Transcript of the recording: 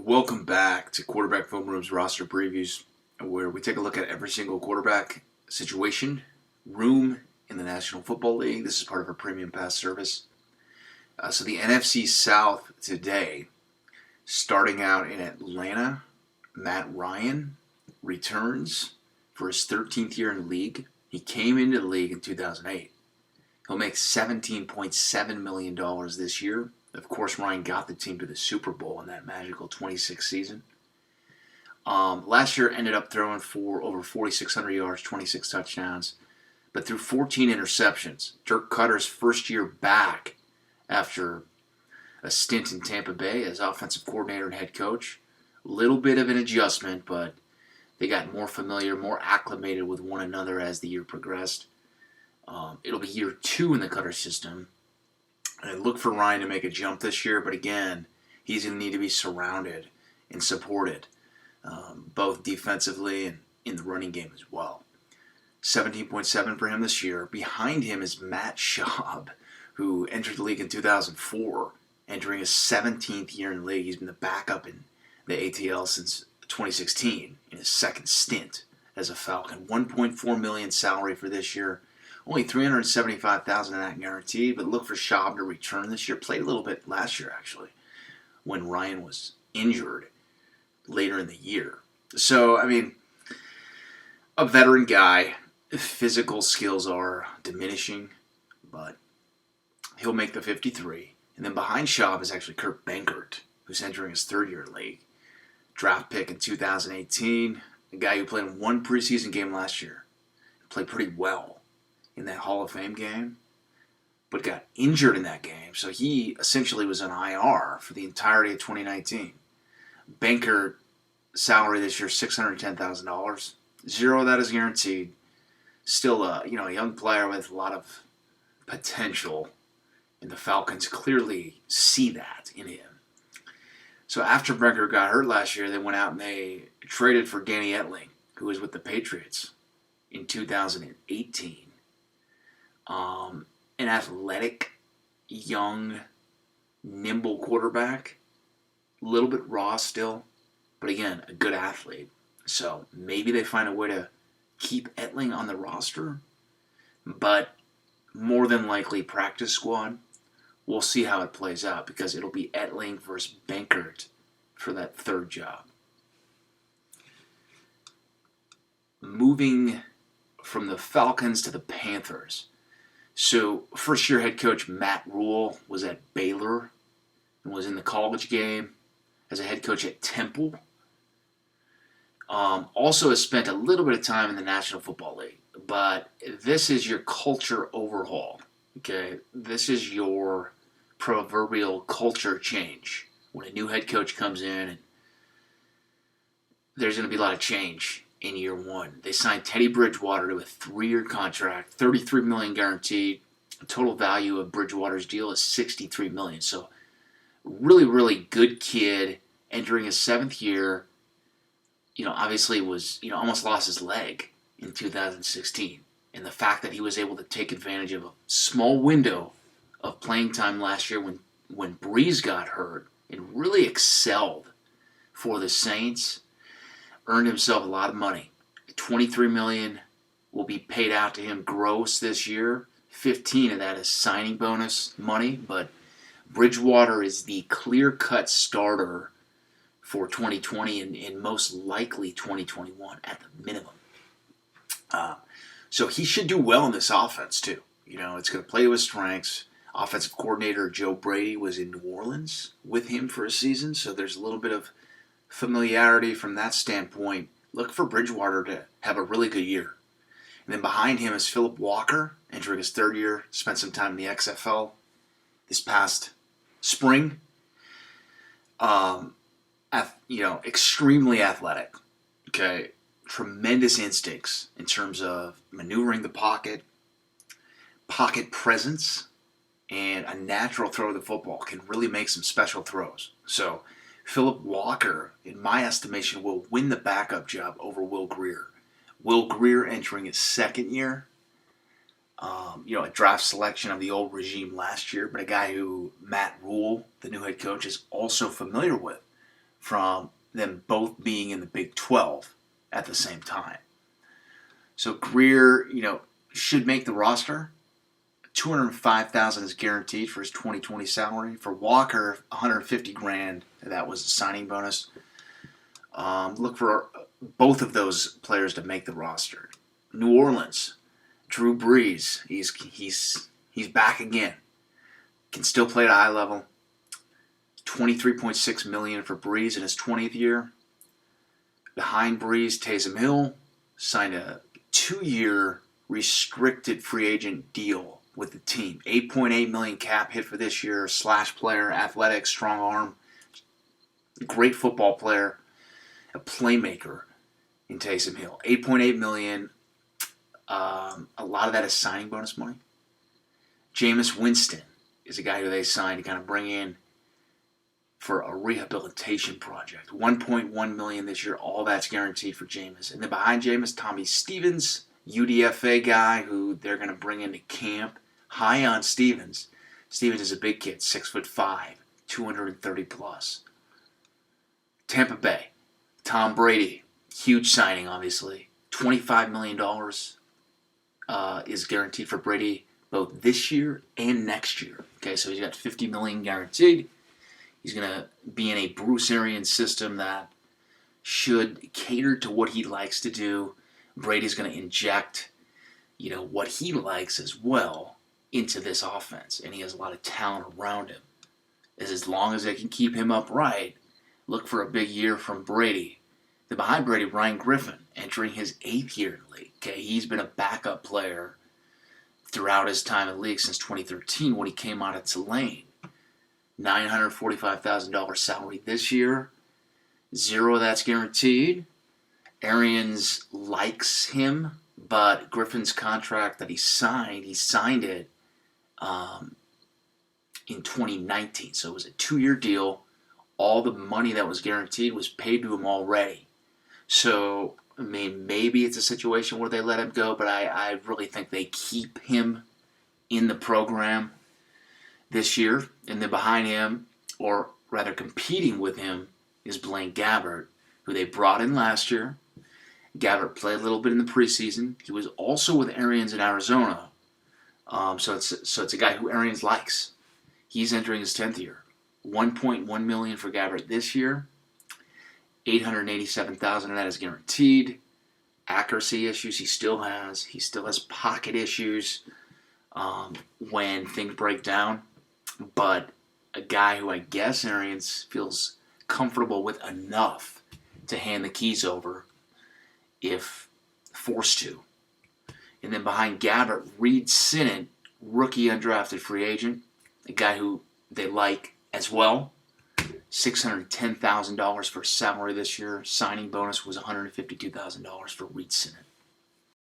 Welcome back to Quarterback Film Room's roster previews, where we take a look at every single quarterback situation, room in the National Football League. This is part of our Premium Pass service. So the NFC South today, starting out in Atlanta, Matt Ryan returns for his 13th year in the league. He came into the league in 2008. He'll make $17.7 million this year. Of course, Ryan got the team to the Super Bowl in that magical 26 season. Last year ended up throwing for over 4,600 yards, 26 touchdowns, but threw 14 interceptions. Dirk Cutter's first year back after a stint in Tampa Bay as offensive coordinator and head coach. A little bit of an adjustment, but they got more familiar, more acclimated with one another as the year progressed. It'll be year 2 in the Cutter system. And I look for Ryan to make a jump this year, but again, he's going to need to be surrounded and supported, both defensively and in the running game as well. 17.7 for him this year. Behind him is Matt Schaub, who entered the league in 2004, entering his 17th year in the league. He's been the backup in the ATL since 2016 in his second stint as a Falcon. $1.4 million salary for this year. Only $375,000 in that guaranteed, but look for Schaub to return this year. Played a little bit last year, actually, when Ryan was injured later in the year. So, I mean, a veteran guy. Physical skills are diminishing, but he'll make the 53. And then behind Schaub is actually Kurt Benkert, who's entering his third year in the league. Draft pick in 2018. A guy who played in one preseason game last year. Played pretty well in that Hall of Fame game, but got injured in that game. So he essentially was on IR for the entirety of 2019. Benkert salary this year, $610,000. Zero of that is guaranteed. Still a young player with a lot of potential, and the Falcons clearly see that in him. So after Benkert got hurt last year, they went out and they traded for Danny Etling, who was with the Patriots in 2018. An athletic, young, nimble quarterback. A little bit raw still, but again, a good athlete. So maybe they find a way to keep Etling on the roster, but more than likely practice squad. We'll see how it plays out because it'll be Etling versus Benkert for that third job. Moving from the Falcons to the Panthers. So, first-year head coach Matt Rule was at Baylor and was in the college game as a head coach at Temple. Also has spent a little bit of time in the National Football League. But this is your culture overhaul, okay? This is your proverbial culture change. When a new head coach comes in, and there's going to be a lot of change in year 1. They signed Teddy Bridgewater to a 3-year contract, $33 million guaranteed. The total value of Bridgewater's deal is $63 million. So really, really good kid entering his 7th year. Obviously was, almost lost his leg in 2016. And the fact that he was able to take advantage of a small window of playing time last year when Breeze got hurt and really excelled for the Saints, earned himself a lot of money. $23 million will be paid out to him gross this year. 15 of that is signing bonus money, but Bridgewater is the clear-cut starter for 2020 and most likely 2021 at the minimum. So he should do well in this offense too. It's going to play to his strengths. Offensive coordinator Joe Brady was in New Orleans with him for a season, so there's a little bit of familiarity from that standpoint. Look for Bridgewater to have a really good year. And then behind him is Philip Walker, entering his 3rd year, spent some time in the XFL this past spring. Extremely athletic. Okay, tremendous instincts in terms of maneuvering the pocket presence, and a natural throw of the football. Can really make some special throws. So Philip Walker, in my estimation, will win the backup job over Will Grier. Will Grier entering his 2nd year. A draft selection of the old regime last year, but a guy who Matt Rule, the new head coach, is also familiar with from them both being in the Big 12 at the same time. So Greer, should make the roster. $205,000 is guaranteed for his 2020 salary. For Walker, $150,000. That was a signing bonus. Look for both of those players to make the roster. New Orleans, Drew Brees. He's back again. Can still play at a high level. $23.6 million for Brees in his 20th year. Behind Brees, Taysom Hill signed a 2-year restricted free agent deal with the team. $8.8 million cap hit for this year. Slash player, athletic, strong arm, great football player, a playmaker in Taysom Hill. $8.8 million. A lot of that is signing bonus money. Jameis Winston is a guy who they signed to kind of bring in for a rehabilitation project. $1.1 million this year. All that's guaranteed for Jameis. And then behind Jameis, Tommy Stevens, UDFA guy who they're going to bring into camp. High on Stevens. Stevens is a big kid, 6'5", 230 plus. Tampa Bay, Tom Brady, huge signing, obviously. $25 million is guaranteed for Brady both this year and next year. Okay, so he's got $50 million guaranteed. He's going to be in a Bruce Arians system that should cater to what he likes to do. Brady's going to inject, what he likes as well into this offense, and he has a lot of talent around him. As long as they can keep him upright, look for a big year from Brady. Then behind Brady, Ryan Griffin, entering his 8th year in the league. Okay, he's been a backup player throughout his time in the league since 2013 when he came out of Tulane. $945,000 salary this year. 0 that's guaranteed. Arians likes him, but Griffin's contract that he signed it in 2019. So it was a 2-year deal. All the money that was guaranteed was paid to him already. So, maybe it's a situation where they let him go, but I really think they keep him in the program this year. And then behind him, or rather competing with him, is Blaine Gabbert, who they brought in last year. Gabbert played a little bit in the preseason. He was also with Arians in Arizona. So it's a guy who Arians likes. He's entering his 10th year. $1.1 million for Gabbert this year. $887,000 of that is guaranteed. Accuracy issues he still has. He still has pocket issues when things break down. But a guy who I guess Arians feels comfortable with enough to hand the keys over if forced to. And then behind Gabbert, Reed Sinnett, rookie undrafted free agent, a guy who they like as well. $610,000 for salary this year. Signing bonus was $152,000 for Reed Sinnett.